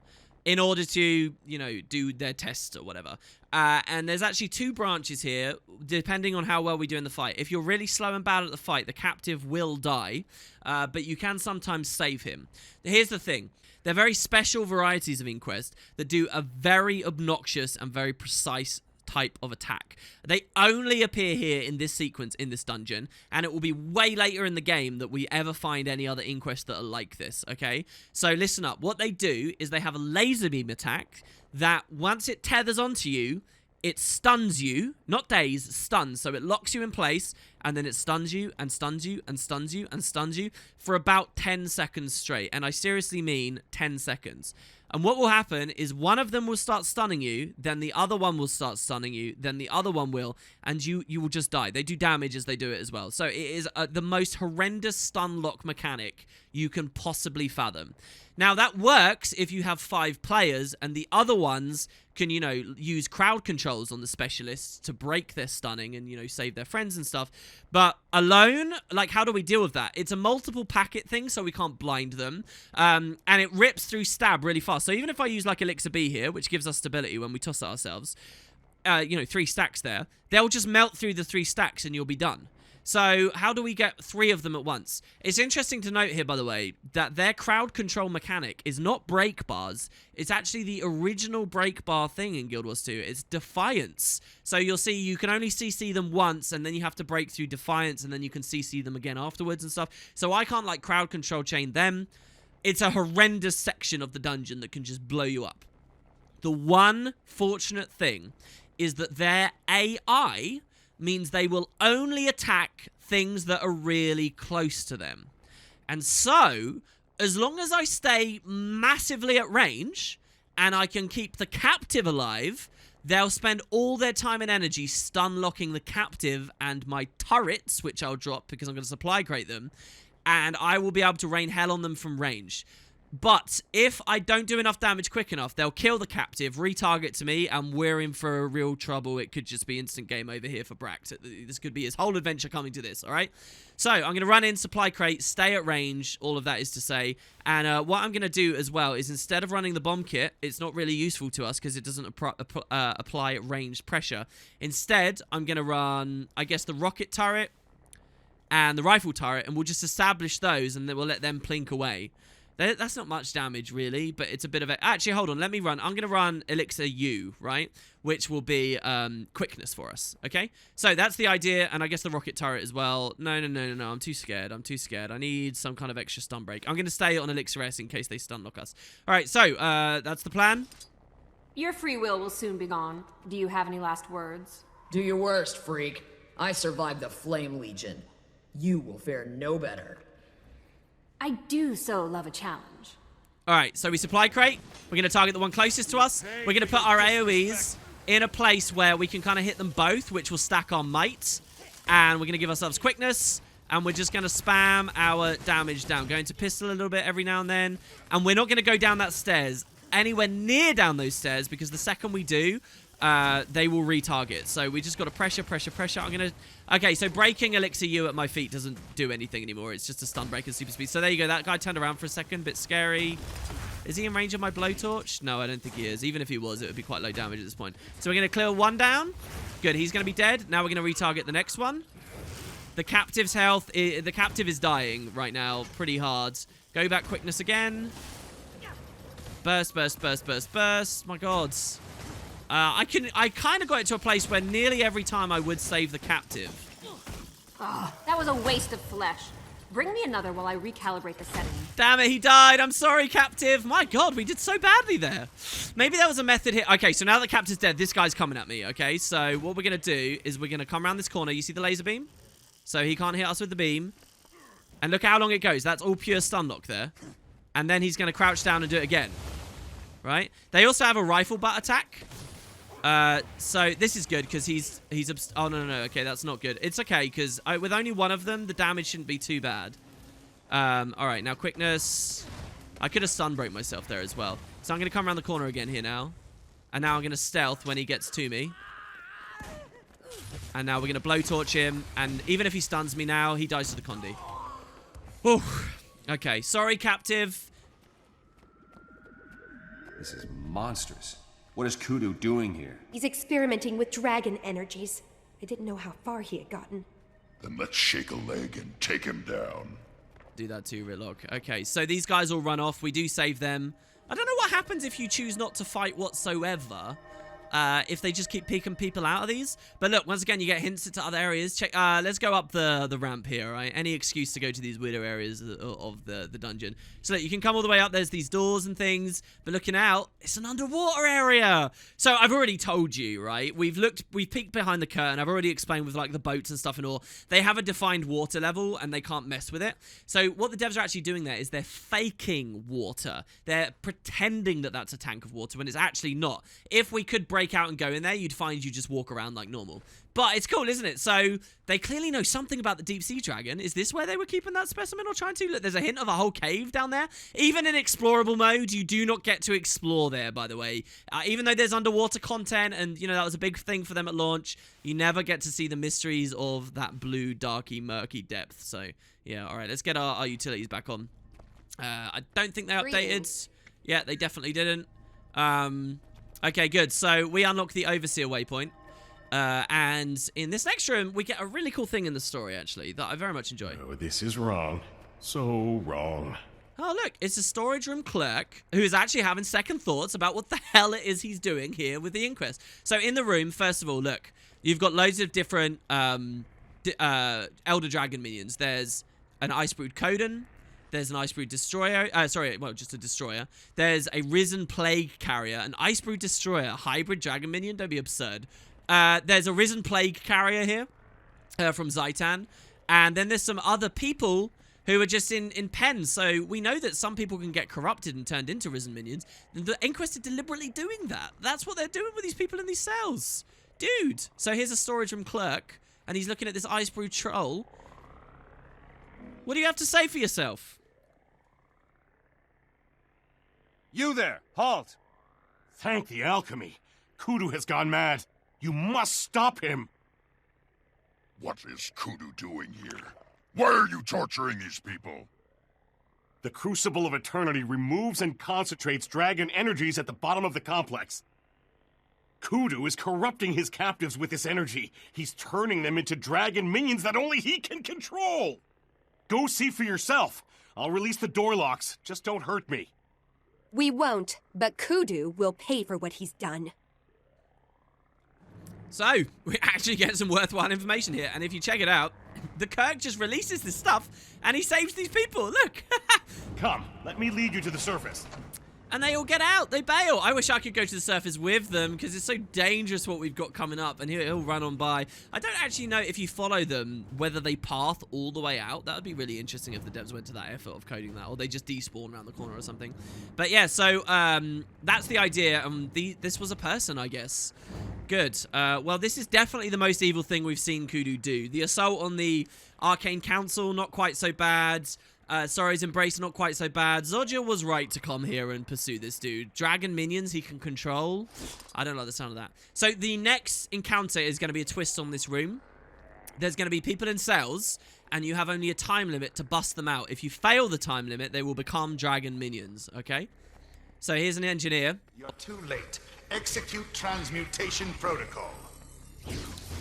A: in order to, you know, do their tests or whatever. And there's actually 2 branches here, depending on how well we do in the fight. If you're really slow and bad at the fight, the captive will die, but you can sometimes save him. Here's the thing. They're very special varieties of Inquest that do a very obnoxious and very precise type of attack. They only appear here in this sequence, in this dungeon, and it will be way later in the game that we ever find any other Inquest that are like this, okay? So listen up. What they do is they have a laser beam attack that once it tethers onto you, it stuns you, not dazes, stuns. So it locks you in place, and then it stuns you, and stuns you, and stuns you, and stuns you for about 10 seconds straight. And I seriously mean 10 seconds. And what will happen is one of them will start stunning you, then the other one will start stunning you, then the other one will, and you will just die. They do damage as they do it as well. So it is the most horrendous stun lock mechanic you can possibly fathom. Now, that works if you have 5 players, and the other ones can, you know, use crowd controls on the specialists to break their stunning and, you know, save their friends and stuff. But alone, like, how do we deal with that? It's a multiple packet thing, so we can't blind them. And it rips through stab really fast. So even if I use, like, Elixir B here, which gives us stability when we toss it ourselves, you know, 3 stacks there, they'll just melt through the 3 stacks and you'll be done. So how do we get 3 of them at once? It's interesting to note here, by the way, that their crowd control mechanic is not break bars. It's actually the original break bar thing in Guild Wars 2. It's Defiance. So you'll see you can only CC them once, and then you have to break through Defiance, and then you can CC them again afterwards and stuff. So I can't, like, crowd control chain them. It's a horrendous section of the dungeon that can just blow you up. The one fortunate thing is that their AI means they will only attack things that are really close to them. And so, as long as I stay massively at range, and I can keep the captive alive, they'll spend all their time and energy stun locking the captive and my turrets, which I'll drop because I'm going to supply crate them, and I will be able to rain hell on them from range. But if I don't do enough damage quick enough, they'll kill the captive, retarget to me, and we're in for a real trouble. It could just be instant game over here for Brax. This could be his whole adventure coming to this, all right? So I'm going to run in, supply crate, stay at range, all of that is to say. And what I'm going to do as well is instead of running the bomb kit, it's not really useful to us because it doesn't apply ranged pressure. Instead, I'm going to run, I guess, the rocket turret and the rifle turret, and we'll just establish those, and then we'll let them plink away. That's not much damage, really, but it's a bit of a... Actually, hold on. Let me run. I'm going to run Elixir U, right? Which will be quickness for us, okay? So that's the idea, and I guess the rocket turret as well. No. I'm too scared. I need some kind of extra stun break. I'm going to stay on Elixir S in case they stun lock us. All right, so that's the plan.
J: Your free will soon be gone. Do you have any last words?
K: Do your worst, freak. I survived the Flame Legion. You will fare no better.
J: I do so love a challenge.
A: All right, so we supply crate. We're going to target the one closest to us. We're going to put our AoEs in a place where we can kind of hit them both, which will stack our might. And we're going to give ourselves quickness. And we're just going to spam our damage down. Going to pistol a little bit every now and then. And we're not going to go down that stairs anywhere near down those stairs, because the second we do, they will retarget. So we just got to pressure. I'm going to... Okay, so breaking Elixir U at my feet doesn't do anything anymore. It's just a stun break and super speed. So there you go. That guy turned around for a second. Bit scary. Is he in range of my blowtorch? No, I don't think he is. Even if he was, it would be quite low damage at this point. So we're going to clear one down. Good. He's going to be dead. Now we're going to retarget the next one. The captive's health... The captive is dying right now pretty hard. Go back quickness again. Burst. My God. I kind of got it to a place where nearly every time I would save the captive.
J: Oh, that was a waste of flesh. Bring me another while I recalibrate the setting.
A: Damn it, he died. I'm sorry, captive. My God, we did so badly there. Maybe there was a method here. Okay, so now the captive's dead, this guy's coming at me, okay? So what we're going to do is we're going to come around this corner. You see the laser beam? So he can't hit us with the beam. And look how long it goes. That's all pure stun lock there. And then he's going to crouch down and do it again. Right? They also have a rifle butt attack. So this is good because he's oh no, okay, that's not good. It's okay because with only one of them, the damage shouldn't be too bad. All right, now quickness. I could have stun break myself there as well. So I'm going to come around the corner again here now. And now I'm going to stealth when he gets to me. And now we're going to blowtorch him. And even if he stuns me now, he dies to the Condi. Whew. Okay, sorry, captive.
H: This is monstrous. What is Kudu doing here?
G: He's experimenting with dragon energies. I didn't know how far he had gotten.
I: Then let's shake a leg and take him down.
A: Do that too, Ritlock. Okay, so these guys all run off. We do save them. I don't know what happens if you choose not to fight whatsoever. If they just keep peeking people out of these. But look, once again, you get hints into other areas. Check. Let's go up the ramp here, right? Any excuse to go to these weirder areas of the dungeon. So look, you can come all the way up. There's these doors and things. But looking out, it's an underwater area. So I've already told you, right? We've peeked behind the curtain. I've already explained with like the boats and stuff and all. They have a defined water level and they can't mess with it. So what the devs are actually doing there is they're faking water. They're pretending that that's a tank of water when it's actually not. If we could break out and go in there, you'd find you just walk around like normal. But it's cool, isn't it? So they clearly know something about the deep sea dragon. Is this where they were keeping that specimen or trying to? Look, there's a hint of a whole cave down there. Even in explorable mode, you do not get to explore there, by the way. Even though there's underwater content and, you know, that was a big thing for them at launch, you never get to see the mysteries of that blue, darky, murky depth. So, yeah, all right, let's get our utilities back on. I don't think they updated. Yeah, they definitely didn't. Okay, good. So we unlock the Overseer waypoint. And in this next room, we get a really cool thing in the story, actually, that I very much enjoy.
L: Oh, this is wrong. So wrong.
A: Oh, look, it's a storage room clerk who is actually having second thoughts about what the hell it is he's doing here with the Inquest. So in the room, first of all, look, you've got loads of different Elder Dragon minions. There's an Ice-Brewed Coden. There's an Ice-Brewed Destroyer. Just a Destroyer. There's a Risen Plague Carrier. An Ice-Brewed Destroyer. Hybrid Dragon Minion. Don't be absurd. There's a Risen Plague Carrier here. From Zaitan. And then there's some other people who are just in pens. So we know that some people can get corrupted and turned into Risen Minions. The Inquest are deliberately doing that. That's what they're doing with these people in these cells. Dude. So here's a storage room clerk. And he's looking at this Ice-Brewed Troll. What do you have to say for yourself?
L: You there! Halt! Thank the Alchemy. Kudu has gone mad. You must stop him!
I: What is Kudu doing here? Why are you torturing these people?
L: The Crucible of Eternity removes and concentrates dragon energies at the bottom of the complex. Kudu is corrupting his captives with this energy. He's turning them into dragon minions that only he can control! Go see for yourself. I'll release the door locks. Just don't hurt me.
G: We won't, but Kudu will pay for what he's done.
A: So, we actually get some worthwhile information here. And if you check it out, the Kirk just releases this stuff and he saves these people. Look.
L: Come, let me lead you to the surface.
A: And they all get out. They bail. I wish I could go to the surface with them because it's so dangerous what we've got coming up. And he'll run on by. I don't actually know if you follow them, whether they path all the way out. That would be really interesting if the devs went to that effort of coding that. Or they just despawn around the corner or something. But yeah, so that's the idea. This was a person, I guess. Good. Well, this is definitely the most evil thing we've seen Kudu do. The assault on the Arcane Council, not quite so bad. Sorry's Embrace, not quite so bad. Zodja was right to come here and pursue this dude. Dragon minions he can control. I don't like the sound of that. So the next encounter is going to be a twist on this room. There's going to be people in cells, and you have only a time limit to bust them out. If you fail the time limit, they will become dragon minions, okay? So here's an engineer.
I: You're too late. Execute transmutation protocol.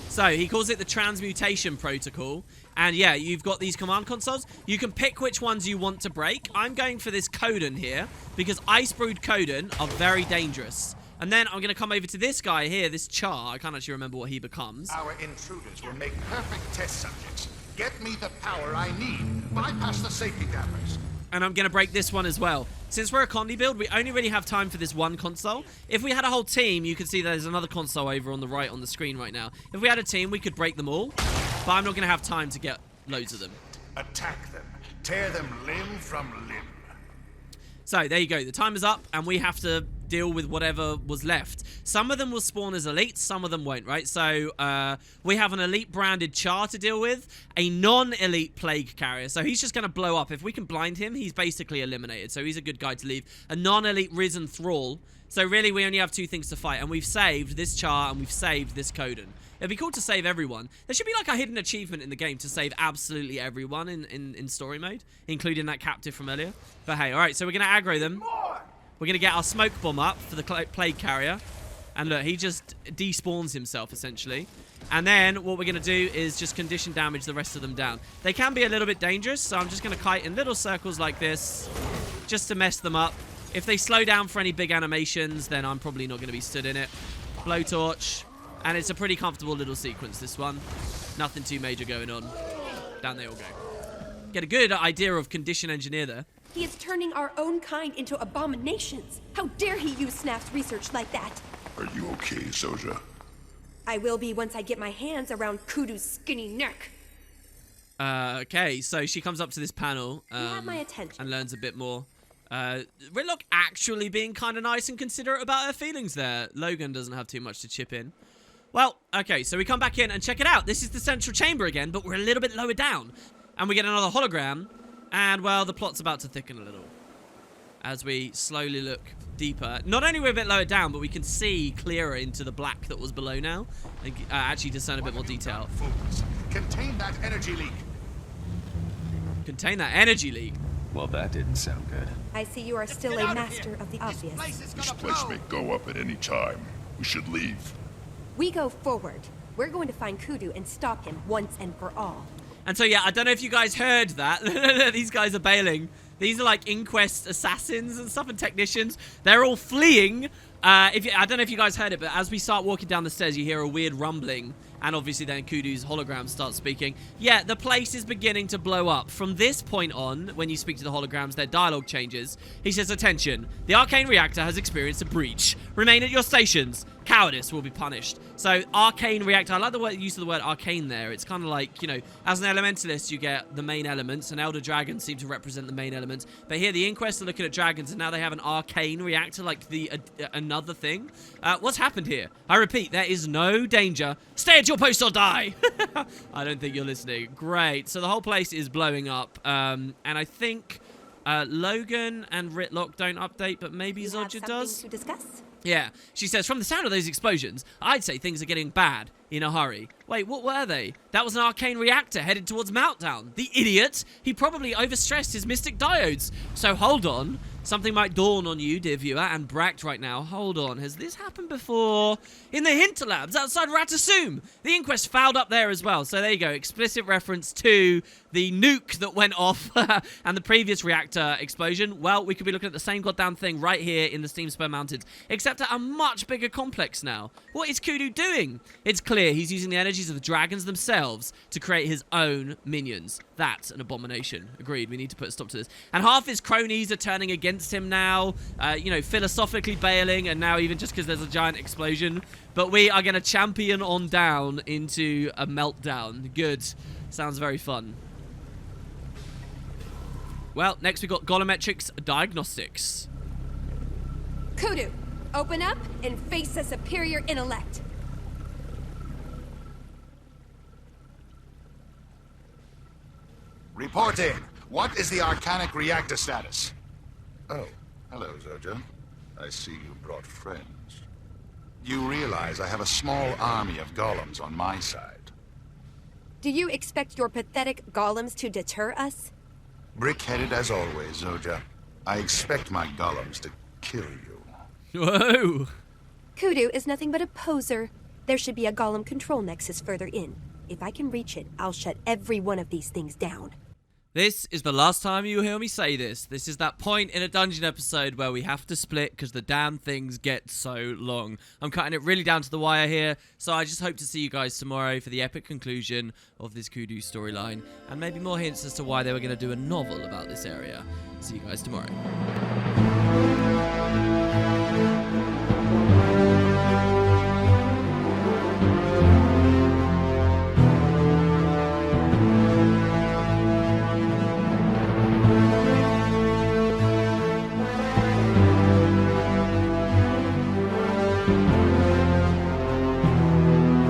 A: So he calls it the transmutation protocol. And yeah, you've got these command consoles. You can pick which ones you want to break. I'm going for this Coden here because Ice-Brewed Coden are very dangerous. And then I'm going to come over to this guy here, this Char. I can't actually remember what he becomes.
I: Our intruders will make perfect test subjects. Get me the power I need. Bypass the safety dampers.
A: And I'm going to break this one as well. Since we're a Condi build, we only really have time for this one console. If we had a whole team, you can see there's another console over on the right on the screen right now. If we had a team, we could break them all. But I'm not going to have time to get loads of them.
I: Attack them. Tear them limb from limb.
A: So, there you go. The time is up, and we have to deal with whatever was left. Some of them will spawn as elites, some of them won't, right? So, we have an elite-branded Char to deal with, a non-elite Plague Carrier. So, he's just going to blow up. If we can blind him, he's basically eliminated. So, he's a good guy to leave. A non-elite Risen Thrall. So, really, we only have two things to fight. And we've saved this Char, and we've saved this Coden. It'd be cool to save everyone. There should be like a hidden achievement in the game to save absolutely everyone in story mode, including that captive from earlier. But hey, alright, so we're going to aggro them. We're going to get our smoke bomb up for the Plague Carrier. And look, he just despawns himself, essentially. And then what we're going to do is just condition damage the rest of them down. They can be a little bit dangerous, so I'm just going to kite in little circles like this just to mess them up. If they slow down for any big animations, then I'm probably not going to be stood in it. Blowtorch. And it's a pretty comfortable little sequence, this one. Nothing too major going on. Down they all go. Get a good idea of condition engineer there.
G: He is turning our own kind into abominations. How dare he use Snap's research like that?
I: Are you okay, Zojja?
G: I will be once I get my hands around Kudu's skinny neck.
A: Okay, so she comes up to this panel
G: You have my attention.
A: and learns a bit more. Whitlock actually being kind of nice and considerate about her feelings there. Logan doesn't have too much to chip in. Well, okay, so we come back in and check it out. This is the central chamber again, but we're a little bit lower down. And we get another hologram. And, well, the plot's about to thicken a little as we slowly look deeper. Not only we're a bit lower down, but we can see clearer into the black that was below now. And actually discern a bit more detail.
I: Fools. Contain that energy leak.
A: Contain that energy leak.
H: Well, that didn't sound good.
G: I see you are still a master of the obvious.
I: This place may go up at any time. We should leave.
G: We go forward. We're going to find Kudu and stop him once and for all.
A: And so, yeah, I don't know if you guys heard that. These guys are bailing. These are like Inquest assassins and stuff and technicians. They're all fleeing. I don't know if you guys heard it, but as we start walking down the stairs, you hear a weird rumbling. And obviously then Kudu's hologram starts speaking. Yeah, the place is beginning to blow up. From this point on, when you speak to the holograms, their dialogue changes. He says, attention, the arcane reactor has experienced a breach. Remain at your stations. Cowardice will be punished. So, arcane reactor, I like the use of the word arcane there. It's kind of like, you know, as an elementalist, you get the main elements, and elder dragons seem to represent the main elements. But here, the Inquest are looking at dragons, and now they have an arcane reactor, like another thing. What's happened here? I repeat, there is no danger. Stay at your post or die! I don't think you're listening. Great. So the whole place is blowing up. And I think Logan and Ritlock don't update, but maybe Zodja does.
G: To discuss?
A: Yeah. She says, from the sound of those explosions, I'd say things are getting bad in a hurry. Wait, what were they? That was an arcane reactor headed towards Meltdown. The idiot! He probably overstressed his mystic diodes. So hold on. Something might dawn on you, dear viewer, and Bract right now. Hold on, has this happened before? In the Hinterlabs outside Ratasum. The Inquest fouled up there as well. So there you go, explicit reference to the nuke that went off and the previous reactor explosion. Well, we could be looking at the same goddamn thing right here in the Steam Spur Mountains, except at a much bigger complex now. What is Kudu doing? It's clear he's using the energies of the dragons themselves to create his own minions. That's an abomination. Agreed, we need to put a stop to this. And half his cronies are turning against him now, you know, philosophically bailing, and now even just because there's a giant explosion. But we are going to champion on down into a meltdown. Good. Sounds very fun. Well, next we got Golemetrics Diagnostics.
G: Kudu, open up and face a superior intellect.
I: Report in. What is the arcanic reactor status?
M: Oh, hello, Zodja. I see you brought friends.
I: You realize I have a small army of golems on my side.
G: Do you expect your pathetic golems to deter us?
I: Brick-headed as always, Zodja. I expect my golems to kill you.
A: Whoa!
G: Kudu is nothing but a poser. There should be a golem control nexus further in. If I can reach it, I'll shut every one of these things down.
A: This is the last time you hear me say this. This is that point in a dungeon episode where we have to split because the damn things get so long. I'm cutting it really down to the wire here, so I just hope to see you guys tomorrow for the epic conclusion of this Kudu storyline, and maybe more hints as to why they were going to do a novel about this area. See you guys tomorrow.